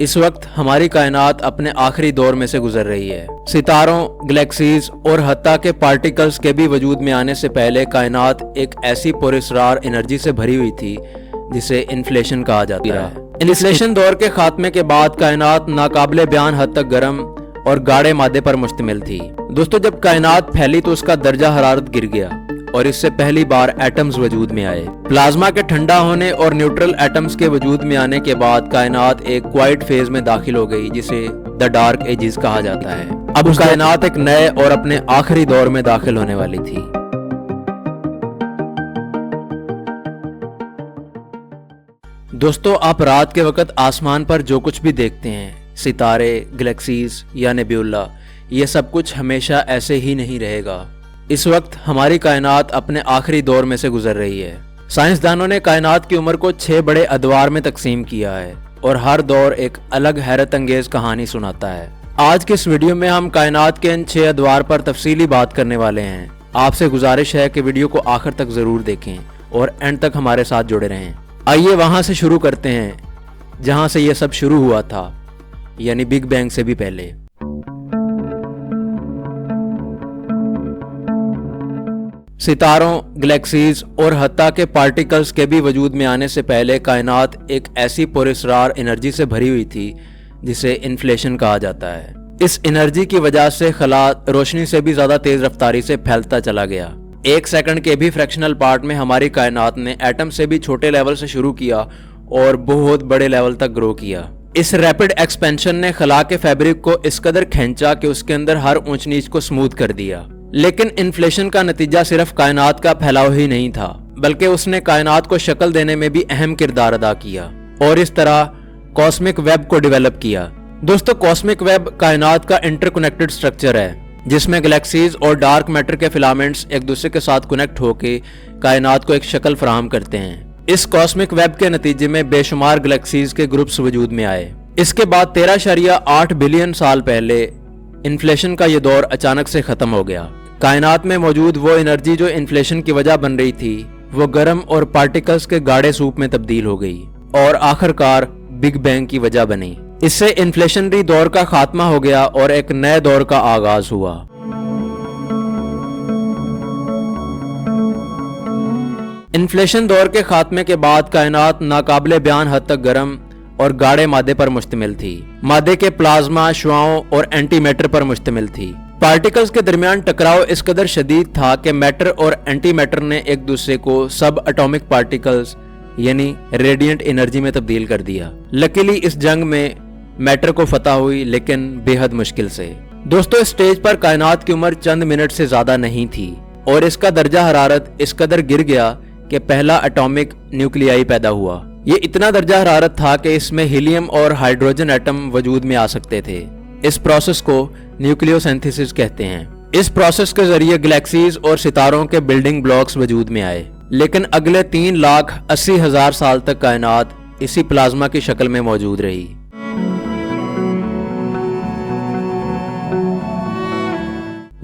اس وقت ہماری کائنات اپنے آخری دور میں سے گزر رہی ہے۔ ستاروں، گلیکسیز اور حتیٰ کہ پارٹیکلز کے بھی وجود میں آنے سے پہلے کائنات ایک ایسی پراسرار انرجی سے بھری ہوئی تھی جسے انفلیشن کہا جاتا ہے۔ انفلیشن دور کے خاتمے کے بعد کائنات ناقابل بیان حد تک گرم اور گاڑے مادے پر مشتمل تھی۔ دوستو، جب کائنات پھیلی تو اس کا درجہ حرارت گر گیا اور اس سے پہلی بار ایٹمز وجود میں آئے۔ پلازما کے ٹھنڈا ہونے اور نیوٹرل ایٹمز کے وجود میں آنے کے بعد کائنات ایک کوائٹ فیز میں داخل ہو گئی جسے دی ڈارک ایجز کہا جاتا ہے۔ اب اس کائنات ایک نئے اور اپنے آخری دور میں داخل ہونے والی تھی۔ دوستو، آپ رات کے وقت آسمان پر جو کچھ بھی دیکھتے ہیں، ستارے، گلیکسیز یا نیبیولا، یہ سب کچھ ہمیشہ ایسے ہی نہیں رہے گا۔ اس وقت ہماری کائنات اپنے آخری دور میں سے گزر رہی ہے۔ سائنسدانوں نے کائنات کی عمر کو 6 بڑے ادوار میں تقسیم کیا ہے اور ہر دور ایک الگ حیرت انگیز کہانی سناتا ہے۔ آج کے اس ویڈیو میں ہم کائنات کے ان 6 ادوار پر تفصیلی بات کرنے والے ہیں۔ آپ سے گزارش ہے کہ ویڈیو کو آخر تک ضرور دیکھیں اور اینڈ تک ہمارے ساتھ جڑے رہیں۔ آئیے وہاں سے شروع کرتے ہیں جہاں سے یہ سب شروع ہوا تھا، یعنی بگ بینگ سے بھی پہلے۔ ستاروں، گلیکسیز اور حتیٰ کہ پارٹیکلز کے بھی وجود میں آنے سے پہلے کائنات ایک ایسی پراسرار انرجی سے بھری ہوئی تھی جسے انفلیشن کہا جاتا ہے۔ اس انرجی کی وجہ سے خلا روشنی سے بھی زیادہ تیز رفتاری سے پھیلتا چلا گیا۔ 1 سیکنڈ کے بھی فریکشنل پارٹ میں ہماری کائنات نے ایٹم سے بھی چھوٹے لیول سے شروع کیا اور بہت بڑے لیول تک گرو کیا۔ اس ریپڈ ایکسپینشن نے خلا کے فیبرک کو اس قدر کھینچا کہ اس کے اندر ہر اونچ نیچ کو سموتھ کر دیا۔ لیکن انفلیشن کا نتیجہ صرف کائنات کا پھیلاؤ ہی نہیں تھا، بلکہ اس نے کائنات کو شکل دینے میں بھی اہم کردار ادا کیا اور اس طرح کاسمک ویب کو ڈیولپ کیا۔ دوستو، کاسمک ویب کائنات کا انٹر کنیکٹڈ سٹرکچر ہے جس میں گلیکسیز اور ڈارک میٹر کے فلامنٹس ایک دوسرے کے ساتھ کنیکٹ ہو کے کائنات کو ایک شکل فراہم کرتے ہیں۔ اس کاسمک ویب کے نتیجے میں بے شمار گلیکسیز کے گروپس وجود میں آئے۔ اس کے بعد 13.8 بلین سال پہلے انفلیشن کا یہ دور اچانک سے ختم ہو گیا۔ کائنات میں موجود وہ انرجی جو انفلیشن کی وجہ بن رہی تھی وہ گرم اور پارٹیکلز کے گاڑے سوپ میں تبدیل ہو گئی اور آخر کار بگ بینگ کی وجہ بنی۔ اس سے انفلیشنری دور کا خاتمہ ہو گیا اور ایک نئے دور کا آغاز ہوا۔ انفلیشن دور کے خاتمے کے بعد کائنات ناقابل بیان حد تک گرم اور گاڑے مادے پر مشتمل تھی۔ مادے کے پلازما، شعاؤں اور اینٹی میٹر پر مشتمل تھی۔ پارٹیکلز کے درمیان ٹکراؤ اس قدر شدید تھا کہ میٹر اور اینٹی میٹر نے ایک دوسرے کو سب اٹامک پارٹیکلز یعنی ریڈینٹ انرجی میں تبدیل کر دیا۔ لکیلی اس جنگ میں میٹر کو فتح ہوئی، لیکن بے حد مشکل سے۔ دوستو، اس سٹیج پر کائنات کی عمر چند منٹ سے زیادہ نہیں تھی اور اس کا درجہ حرارت اس قدر گر گیا کہ پہلا اٹامک نیوکلیائی پیدا ہوا۔ یہ اتنا درجہ حرارت تھا کہ اس میں ہیلیم اور ہائیڈروجن ایٹم وجود میں آ سکتے تھے۔ اس پروسیس کو نیوکلیوسینتھیسس کہتے ہیں۔ اس پروسیس کے ذریعے گلیکسیز اور ستاروں کے بلڈنگ بلاکس وجود میں آئے، لیکن اگلے 3,80,000 سال تک کائنات اسی پلازما کی شکل میں موجود رہی۔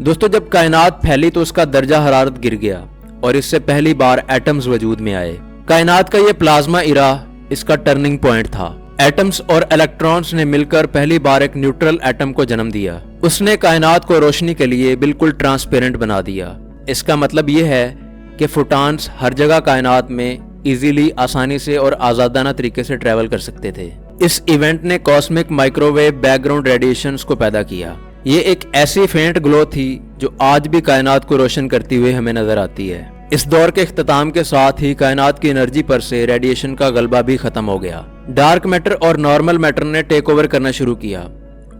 دوستو، جب کائنات پھیلی تو اس کا درجہ حرارت گر گیا اور اس سے پہلی بار ایٹمز وجود میں آئے۔ کائنات کا یہ پلازما ایرا اس کا ٹرننگ پوائنٹ تھا۔ ایٹمز اور الیکٹرونز نے مل کر پہلی بار ایک نیوٹرل ایٹم کو جنم دیا۔ اس نے کائنات کو روشنی کے لیے بالکل ٹرانسپیرنٹ بنا دیا۔ اس کا مطلب یہ ہے کہ فوٹانز ہر جگہ کائنات میں ایزیلی، آسانی سے اور آزادانہ طریقے سے ٹریول کر سکتے تھے۔ اس ایونٹ نے cosmic microwave background radiations کو پیدا کیا۔ یہ ایک ایسی فینٹ گلو تھی جو آج بھی کائنات کو روشن کرتی ہوئے ہمیں نظر آتی ہے۔ اس دور کے اختتام کے ساتھ ہی کائنات کی انرجی پر سے ریڈیشن کا غلبہ بھی ختم ہو گیا۔ ڈارک میٹر اور نارمل میٹر نے ٹیک اوور کرنا شروع کیا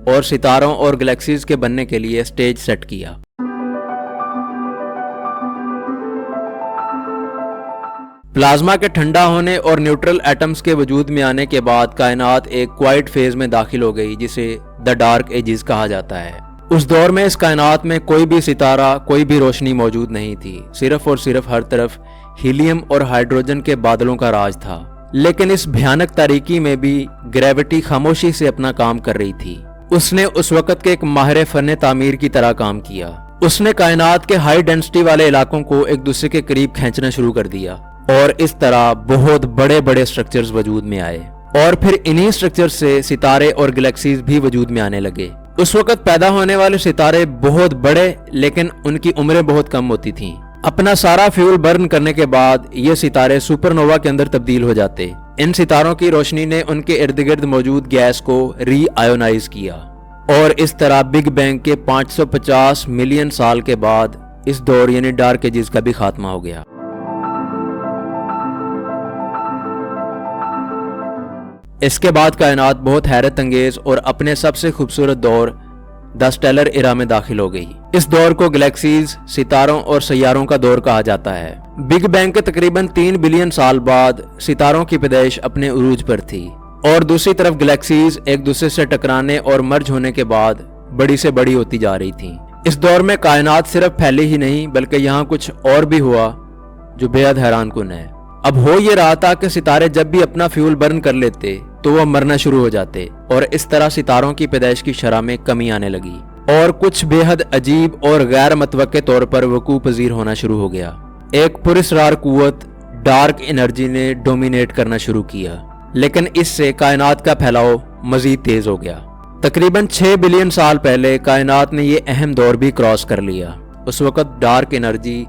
اور ستاروں اور گلیکسیز کے بننے کے لیے سٹیج سیٹ کیا۔ پلازما کے ٹھنڈا ہونے اور نیوٹرل ایٹمز کے وجود میں آنے کے بعد کائنات ایک کوائٹ فیز میں داخل ہو گئی جسے دی ڈارک ایجز کہا جاتا ہے۔ اس دور میں اس کائنات میں کوئی بھی ستارہ، کوئی بھی روشنی موجود نہیں تھی۔ صرف اور صرف ہر طرف ہیلیم اور ہائیڈروجن کے بادلوں کا راج تھا۔ لیکن اس بھیانک تاریکی میں بھی گریوٹی خاموشی سے اپنا کام کر رہی تھی۔ اس نے اس وقت کے ایک ماہر فن تعمیر کی طرح کام کیا۔ اس نے کائنات کے ہائی ڈینسٹی والے علاقوں کو ایک دوسرے کے قریب کھینچنا شروع کر دیا اور اس طرح بہت بڑے بڑے سٹرکچرز وجود میں آئے۔ اور پھر انہی اسٹرکچر سے ستارے اور گلیکسیز بھی وجود میں آنے لگے۔ اس وقت پیدا ہونے والے ستارے بہت بڑے لیکن ان کی عمریں بہت کم ہوتی تھیں۔ اپنا سارا فیول برن کرنے کے بعد یہ ستارے سپر نووا کے اندر تبدیل ہو جاتے۔ ان ستاروں کی روشنی نے ان کے ارد گرد موجود گیس کو ری آئونائز کیا اور اس طرح بگ بینگ کے 550 ملین سال کے بعد اس دور یعنی ڈارک ایجز کا بھی خاتمہ ہو گیا۔ اس کے بعد کائنات بہت حیرت انگیز اور اپنے سب سے خوبصورت دور دا سٹیلر ایرا میں داخل ہو گئی۔ اس دور کو گلیکسیز، ستاروں اور سیاروں کا دور کہا جاتا ہے۔ بگ بینگ کے تقریباً 3 بلین سال بعد ستاروں کی پیدائش اپنے عروج پر تھی اور دوسری طرف گلیکسیز ایک دوسرے سے ٹکرانے اور مرج ہونے کے بعد بڑی سے بڑی ہوتی جا رہی تھیں۔ اس دور میں کائنات صرف پھیلی ہی نہیں بلکہ یہاں کچھ اور بھی ہوا جو بے حد حیران کن ہے۔ اب ہو یہ رہا تھا کہ ستارے جب بھی اپنا فیول برن کر لیتے تو وہ مرنا شروع ہو جاتے اور اس طرح ستاروں کی پیدائش کی شرح میں کمی آنے لگی اور کچھ بے حد عجیب اور غیر متوقع طور پر وقوع پذیر ہونا شروع ہو گیا۔ ایک پراسرار قوت ڈارک انرجی نے ڈومینیٹ کرنا شروع کیا، لیکن اس سے کائنات کا پھیلاؤ مزید تیز ہو گیا۔ تقریباً 6 بلین سال پہلے کائنات نے یہ اہم دور بھی کراس کر لیا۔ اس وقت ڈارک انرجی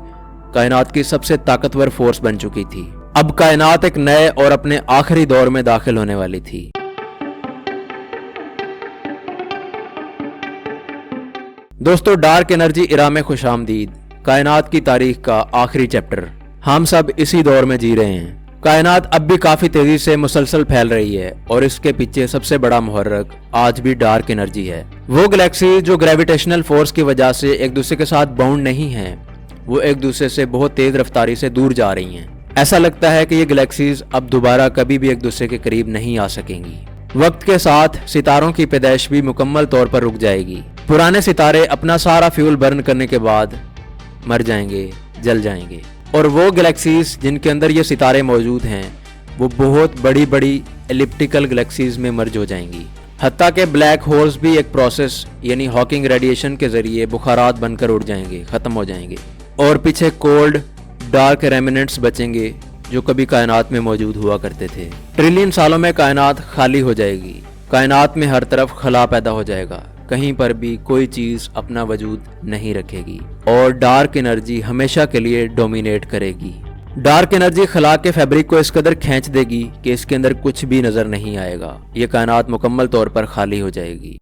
کائنات کی سب سے طاقتور فورس بن چکی تھی۔ اب کائنات ایک نئے اور اپنے آخری دور میں داخل ہونے والی تھی۔ دوستو، ڈارک انرجی ایرا میں خوش آمدید۔ کائنات کی تاریخ کا آخری چیپٹر۔ ہم سب اسی دور میں جی رہے ہیں۔ کائنات اب بھی کافی تیزی سے مسلسل پھیل رہی ہے اور اس کے پیچھے سب سے بڑا محرک آج بھی ڈارک انرجی ہے۔ وہ گلیکسی جو گریویٹیشنل فورس کی وجہ سے ایک دوسرے کے ساتھ باؤنڈ نہیں ہیں، وہ ایک دوسرے سے بہت تیز رفتاری سے دور جا رہی ہیں۔ ایسا لگتا ہے کہ یہ گلیکسیز اب دوبارہ کبھی بھی ایک دوسرے کے قریب نہیں آ سکیں گی۔ وقت کے ساتھ ستاروں کی پیدائش بھی مکمل طور پر رک جائے گی۔ پرانے ستارے اپنا سارا فیول برن کرنے کے بعد مر جائیں گے، جل جائیں گے، اور وہ گلیکسیز جن کے اندر یہ ستارے موجود ہیں وہ بہت بڑی بڑی ایلپٹیکل گلیکسیز میں مرج ہو جائیں گی۔ حتیٰ کہ بلیک ہولز بھی ایک پروسیس یعنی ہاکنگ ریڈیشن کے ذریعے بخارات بن کر اڑ جائیں گے، ختم ہو جائیں گے، اور پیچھے کولڈ ڈارک ریمننٹس بچیں گے جو کبھی کائنات میں موجود ہوا کرتے تھے۔ ٹریلین سالوں میں کائنات خالی ہو جائے گی۔ کائنات میں ہر طرف خلا پیدا ہو جائے گا، کہیں پر بھی کوئی چیز اپنا وجود نہیں رکھے گی اور ڈارک انرجی ہمیشہ کے لیے ڈومینیٹ کرے گی۔ ڈارک انرجی خلا کے فیبرک کو اس قدر کھینچ دے گی کہ اس کے اندر کچھ بھی نظر نہیں آئے گا۔ یہ کائنات مکمل طور پر خالی ہو جائے گی۔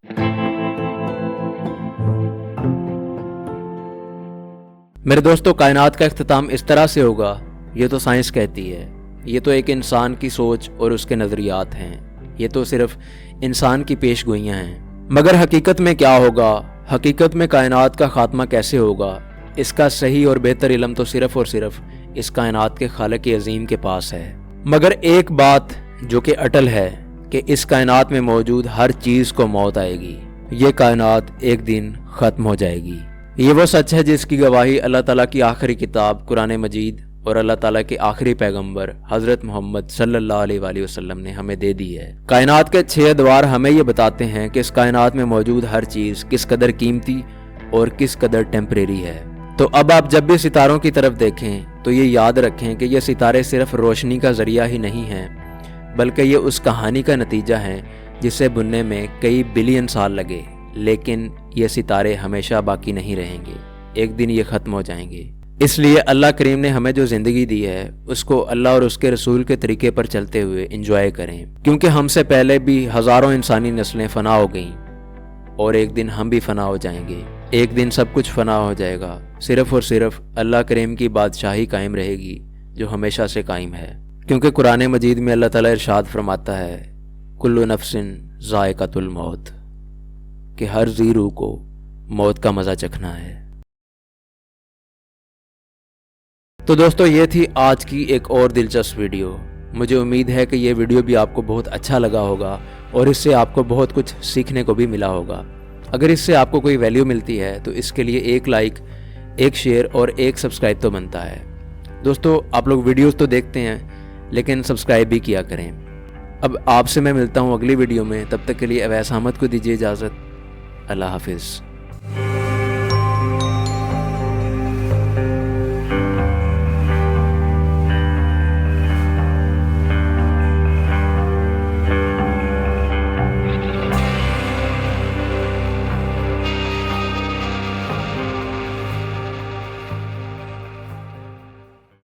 میرے دوستو، کائنات کا اختتام اس طرح سے ہوگا، یہ تو سائنس کہتی ہے، یہ تو ایک انسان کی سوچ اور اس کے نظریات ہیں، یہ تو صرف انسان کی پیش گوئیاں ہیں۔ مگر حقیقت میں کیا ہوگا، حقیقت میں کائنات کا خاتمہ کیسے ہوگا، اس کا صحیح اور بہتر علم تو صرف اور صرف اس کائنات کے خالق عظیم کے پاس ہے۔ مگر ایک بات جو کہ اٹل ہے کہ اس کائنات میں موجود ہر چیز کو موت آئے گی، یہ کائنات ایک دن ختم ہو جائے گی۔ یہ وہ سچ ہے جس کی گواہی اللہ تعالیٰ کی آخری کتاب قرآن مجید اور اللہ تعالیٰ کے آخری پیغمبر حضرت محمد صلی اللہ علیہ وآلہ وسلم نے ہمیں دے دی ہے۔ کائنات کے 6 ادوار ہمیں یہ بتاتے ہیں کہ اس کائنات میں موجود ہر چیز کس قدر قیمتی اور کس قدر ٹیمپریری ہے۔ تو اب آپ جب بھی ستاروں کی طرف دیکھیں تو یہ یاد رکھیں کہ یہ ستارے صرف روشنی کا ذریعہ ہی نہیں ہیں، بلکہ یہ اس کہانی کا نتیجہ ہے جسے بننے میں کئی بلین سال لگے، لیکن یہ ستارے ہمیشہ باقی نہیں رہیں گے، ایک دن یہ ختم ہو جائیں گے۔ اس لیے اللہ کریم نے ہمیں جو زندگی دی ہے اس کو اللہ اور اس کے رسول کے طریقے پر چلتے ہوئے انجوائے کریں، کیونکہ ہم سے پہلے بھی ہزاروں انسانی نسلیں فنا ہو گئیں اور ایک دن ہم بھی فنا ہو جائیں گے۔ ایک دن سب کچھ فنا ہو جائے گا، صرف اور صرف اللہ کریم کی بادشاہی قائم رہے گی جو ہمیشہ سے قائم ہے، کیونکہ قرآن مجید میں اللہ تعالیٰ ارشاد فرماتا ہے کل نفس ذائقۃ الموت، کہ ہر ذی روح کو موت کا مزہ چکھنا ہے۔ تو دوستو، یہ تھی آج کی ایک اور دلچسپ ویڈیو۔ مجھے امید ہے کہ یہ ویڈیو بھی آپ کو بہت اچھا لگا ہوگا اور اس سے آپ کو بہت کچھ سیکھنے کو بھی ملا ہوگا۔ اگر اس سے آپ کو کوئی ویلیو ملتی ہے تو اس کے لیے ایک لائک، ایک شیئر اور ایک سبسکرائب تو بنتا ہے۔ دوستو، آپ لوگ ویڈیوز تو دیکھتے ہیں لیکن سبسکرائب بھی کیا کریں۔ اب آپ سے میں ملتا ہوں اگلی ویڈیو میں، تب تک کے لیے اویس احمد کو دیجیے اجازت۔ اللہ حافظ۔